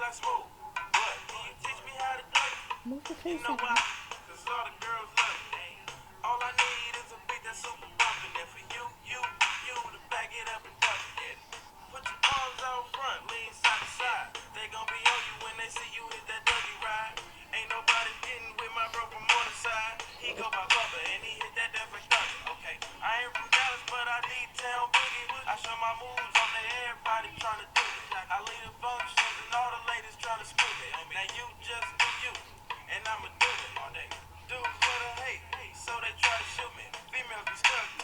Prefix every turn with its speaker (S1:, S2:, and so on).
S1: I smooth. What? Can you teach me how to do it?
S2: Move the
S1: You
S2: face
S1: know
S2: out of
S1: why?
S2: it.
S1: Cause all the girls love me. All I need is a beat that's super bumpin'. And for you to back it up and dump it. Put your arms out front, lean side to side. They gon' be on you when they see you hit that dougie ride. Ain't nobody getting with my bro from on the side. He go by Bubba and he hit that death like thunder. Okay, I ain't from Dallas, but I detail boogie. I show my moves on to everybody tryna do it. I lead the functions and all the ladies tryna spook it. Now you just do you, and I'ma do it all day. Dudes wanna hate, so they try to shoot me. Females be stuck